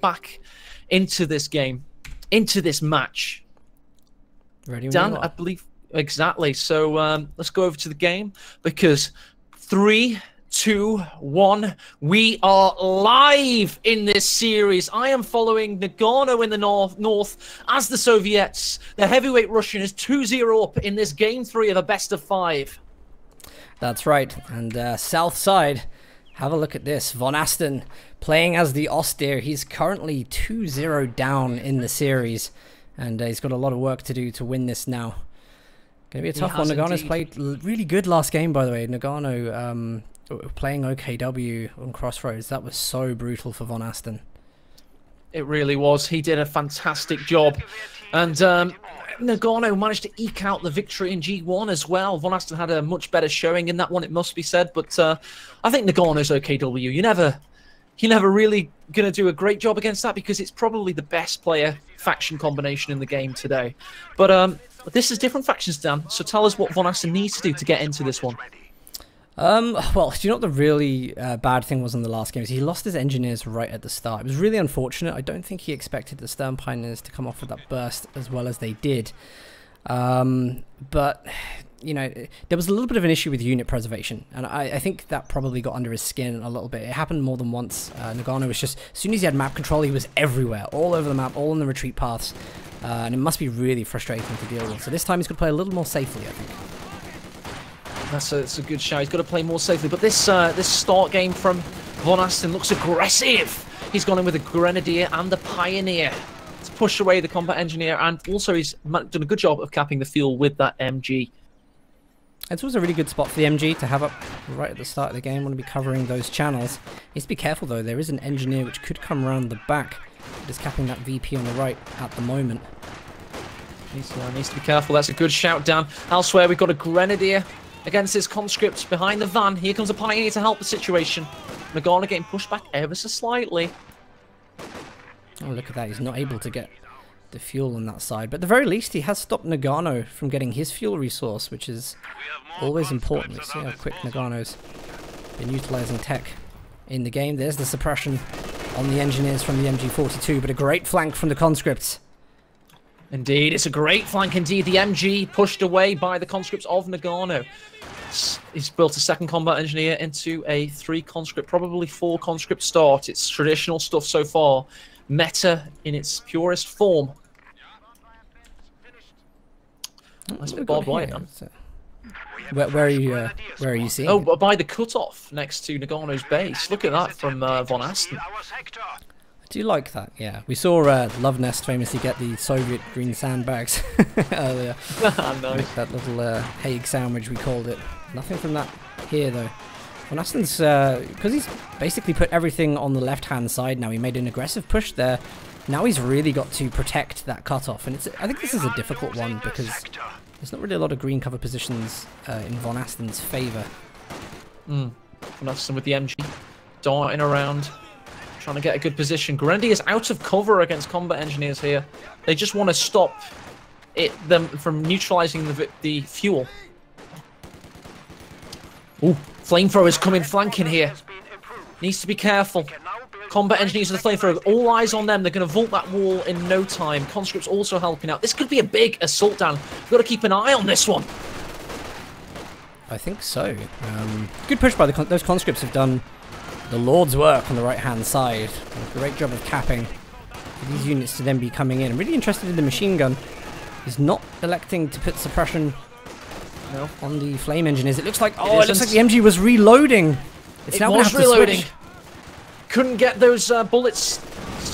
back into this game, into this match. Ready, Dan, I believe exactly. So let's go over to the game because 3, 2, 1. We are live in this series. I am following Nagano in the north as the Soviets. The heavyweight Russian is 2-0 up in this game 3 of a best of 5. That's right. And south side, have a look at this. Von Asten playing as the Austere. He's currently 2-0 down in the series. And he's got a lot of work to do to win this now. Going to be a tough one. Nagano's played really good last game, by the way. Nagano playing OKW on Crossroads. That was so brutal for Von Asten. It really was. He did a fantastic job. And Nagano managed to eke out the victory in G1 as well. Von Asten had a much better showing in that one, it must be said. But I think Nagano's OKW. You're never really going to do a great job against that because it's probably the best player faction combination in the game today. But this is different factions, Dan. So tell us what Von Asten needs to do to get into this one. Well, do you know what the really bad thing was in the last game? Is he lost his engineers right at the start. It was really unfortunate. I don't think he expected the Stern Pioneers to come off with that burst as well as they did. But, you know, there was a little bit of an issue with unit preservation, and I think that probably got under his skin a little bit. It happened more than once. Nagano was just, as soon as he had map control, he was everywhere, all over the map, all in the retreat paths, and it must be really frustrating to deal with. So this time he's got to play a little more safely, I think. That's a good shout. He's got to play more safely. But this this start game from Von Asten looks aggressive. He's gone in with a Grenadier and the Pioneer to push away the Combat Engineer, and also he's done a good job of capping the fuel with that MG. It's also a really good spot for the MG to have up right at the start of the game. Want to be covering those channels. Needs to be careful though. There is an Engineer which could come around the back. Just capping that VP on the right at the moment. Needs to be careful. That's a good shout, Dan. Elsewhere, we've got a Grenadier against his conscript behind the van. Here comes a Pioneer to help the situation. Nagano getting pushed back ever so slightly. Oh, look at that. He's not able to get the fuel on that side. But at the very least, he has stopped Nagano from getting his fuel resource, which is always important. Let's see how quick Nagano's been utilizing tech in the game. There's the suppression on the engineers from the MG42, but a great flank from the conscripts. Indeed, it's a great flank indeed. The MG pushed away by the conscripts of Nagano. He's built a second combat engineer into a 3 conscript, probably 4 conscript start. It's traditional stuff so far. Meta in its purest form. That's Bob White. Where are you seeing? Oh, by the cutoff next to Nagano's base. Look at that from Von Asten. I do like that, yeah. We saw Love Nest famously get the Soviet green sandbags earlier. Nice. That little Hague sandwich, we called it. Nothing from that here, though. Von Asten's, because he's basically put everything on the left-hand side now, he made an aggressive push there. Now he's really got to protect that cutoff, and I think this is a difficult one because there's not really a lot of green cover positions in Von Asten's favour. Von Asten with the MG darting around, trying to get a good position. Grenadier is out of cover against combat engineers here. They just want to stop them from neutralizing the fuel. Ooh, flamethrowers coming flanking here. Needs to be careful. Combat engineers with the flamethrower, all eyes on them. They're going to vault that wall in no time. Conscripts also helping out. This could be a big assault, Dan. We've got to keep an eye on this one. I think so. Good push by those conscripts have done the Lord's work on the right-hand side. A great job of capping for these units to then be coming in. I'm really interested in the machine gun. He's not electing to put suppression on the flame engineers. It looks like, oh, it looks like the MG was reloading. It's now was reloading. Couldn't get those bullets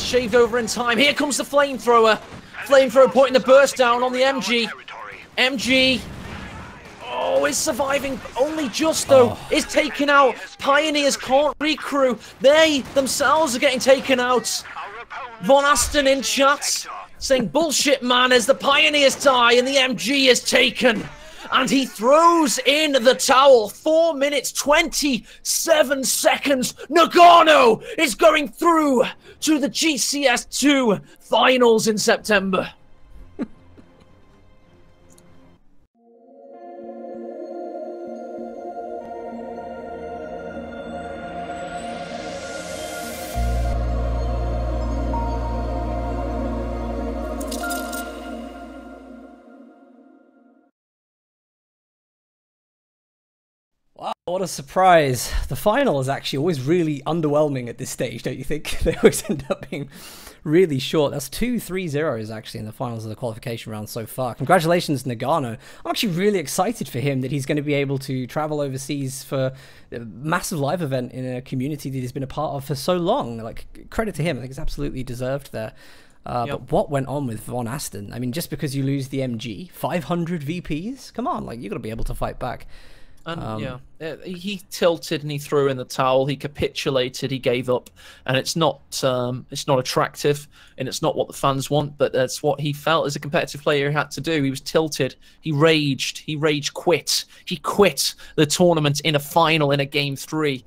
shaved over in time. Here comes the flamethrower. Flamethrower putting the burst down on the MG. MG. Oh, is surviving only just though. Is taken out. Pioneers can't recrew. They themselves are getting taken out. Von Asten in chat saying bullshit, man, as the Pioneers die and the MG is taken. And he throws in the towel. 4 minutes, 27 seconds. Nagano is going through to the GCS2 finals in September. what a surprise. The final is actually always really underwhelming at this stage, don't you think? They always end up being really short. That's 2 3-0s actually in the finals of the qualification round so far. Congratulations, Nagano. I'm actually really excited for him that he's going to be able to travel overseas for a massive live event in a community that he's been a part of for so long. Like, credit to him. I think it's absolutely deserved there. But what went on with Von Asten? I mean, just because you lose the MG, 500 VPs? Come on, like, you got to be able to fight back. And he tilted and he threw in the towel. He capitulated. He gave up, and it's not attractive, and it's not what the fans want. But that's what he felt as a competitive player he had to do. He was tilted. He raged. He rage quit. He quit the tournament in a final in a game 3.